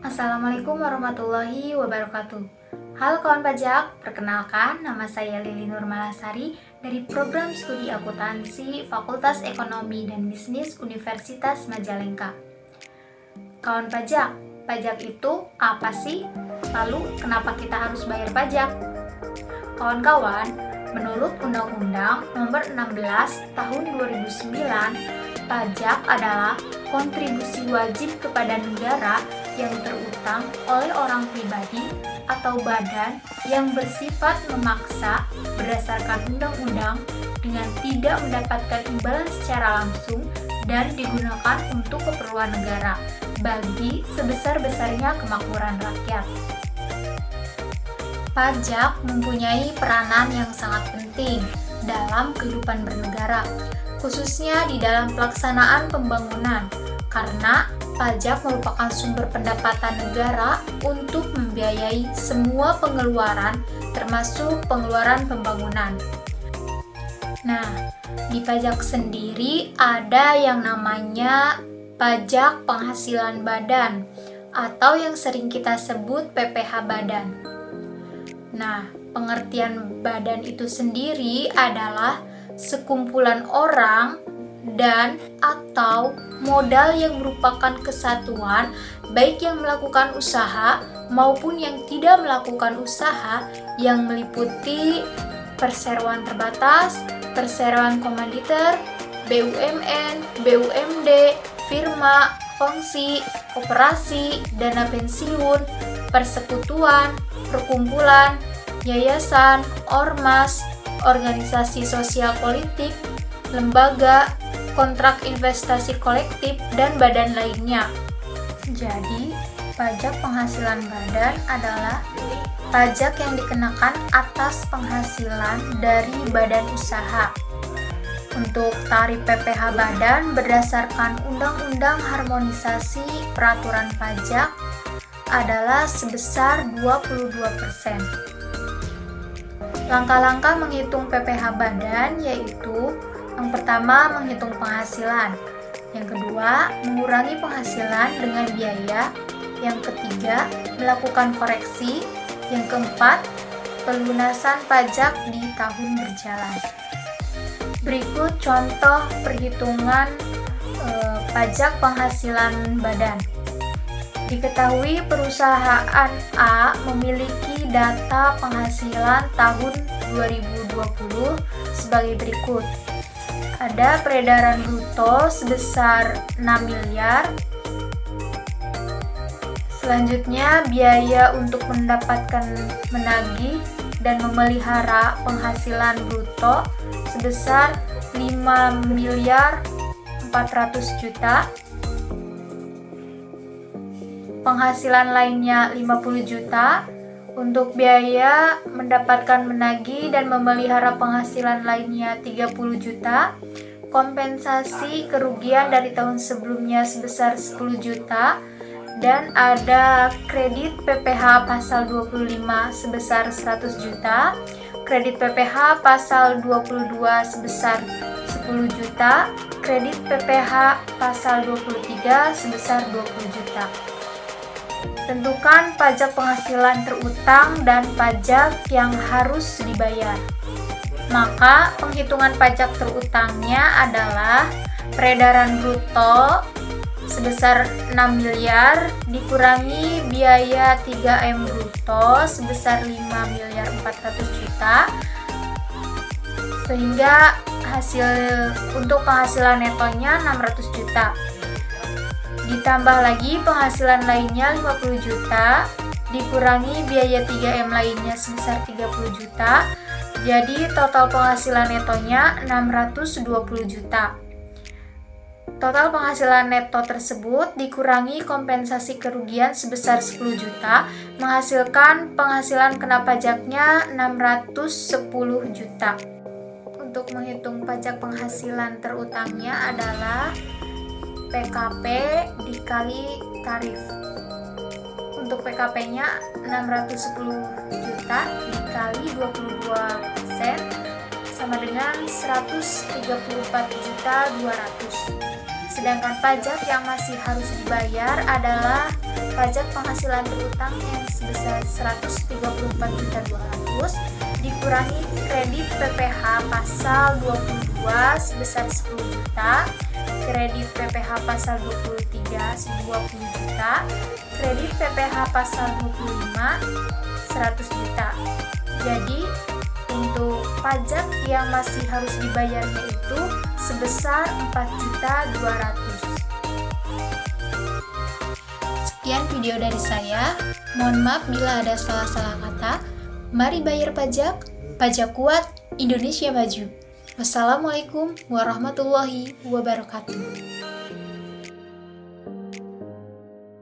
Assalamualaikum warahmatullahi wabarakatuh. Halo kawan pajak, perkenalkan nama saya Lili Nurmalasari dari Program Studi Akuntansi Fakultas Ekonomi dan Bisnis Universitas Majalengka. Kawan pajak, pajak itu apa sih? Lalu kenapa kita harus bayar pajak? Kawan-kawan, menurut Undang-Undang Nomor 16 Tahun 2009, pajak adalah kontribusi wajib kepada negara yang terutang oleh orang pribadi atau badan yang bersifat memaksa berdasarkan undang-undang dengan tidak mendapatkan imbalan secara langsung dan digunakan untuk keperluan negara bagi sebesar-besarnya kemakmuran rakyat. Pajak mempunyai peranan yang sangat penting dalam kehidupan bernegara, khususnya di dalam pelaksanaan pembangunan, karena pajak merupakan sumber pendapatan negara untuk membiayai semua pengeluaran, termasuk pengeluaran pembangunan. Nah, di pajak sendiri ada yang namanya pajak penghasilan badan, atau yang sering kita sebut PPh badan. Nah, pengertian badan itu sendiri adalah sekumpulan orang dan atau modal yang merupakan kesatuan baik yang melakukan usaha maupun yang tidak melakukan usaha yang meliputi perseroan terbatas, perseroan komanditer, BUMN, BUMD, firma, kongsi, koperasi, dana pensiun, persekutuan, perkumpulan, yayasan, ormas, organisasi sosial politik, lembaga, kontrak investasi kolektif, dan badan lainnya. Jadi, pajak penghasilan badan adalah pajak yang dikenakan atas penghasilan dari badan usaha. Untuk tarif PPh badan berdasarkan Undang-Undang Harmonisasi Peraturan Pajak adalah sebesar 22%. Langkah-langkah menghitung PPh badan yaitu: yang pertama, menghitung penghasilan. Yang kedua, mengurangi penghasilan dengan biaya. Yang ketiga, melakukan koreksi. Yang keempat, pelunasan pajak di tahun berjalan. Berikut contoh perhitungan pajak penghasilan badan. Diketahui perusahaan A memiliki data penghasilan tahun 2020 sebagai berikut. Ada peredaran bruto sebesar 6 miliar. Selanjutnya, biaya untuk mendapatkan, menagih, dan memelihara penghasilan bruto sebesar 5 miliar 400 juta. Penghasilan lainnya 50 juta. Untuk biaya mendapatkan, menagih, dan memelihara penghasilan lainnya 30 juta. Kompensasi kerugian dari tahun sebelumnya sebesar 10 juta. Dan ada kredit PPh pasal 25 sebesar 100 juta. Kredit PPh pasal 22 sebesar 10 juta. Kredit PPh pasal 23 sebesar 20 juta. Tentukan pajak penghasilan terutang dan pajak yang harus dibayar. Maka penghitungan pajak terutangnya adalah peredaran bruto sebesar 6 miliar dikurangi biaya 3M bruto sebesar 5 miliar 400 juta, sehingga hasil untuk penghasilan netonya 600 juta. Ditambah lagi penghasilan lainnya 50 juta, dikurangi biaya 3M lainnya sebesar 30 juta, jadi total penghasilan netonya 620 juta. Total penghasilan neto tersebut dikurangi kompensasi kerugian sebesar 10 juta, menghasilkan penghasilan kena pajaknya 610 juta. Untuk menghitung pajak penghasilan terutangnya adalah PKP dikali tarif. Untuk PKP-nya 610 juta dikali 22% sama dengan 134.200.000. Sedangkan pajak yang masih harus dibayar adalah pajak penghasilan berutang yang sebesar 134.200 dikurangi kredit PPh pasal 22 sebesar 10 juta, kredit PPh pasal 23 20 juta, kredit PPh pasal 25 100 juta. Jadi untuk pajak yang masih harus dibayarnya itu sebesar 4.200.000. Sekian video dari saya. Mohon maaf bila ada salah-salah kata. Mari bayar pajak, pajak kuat, Indonesia maju. Wassalamualaikum warahmatullahi wabarakatuh.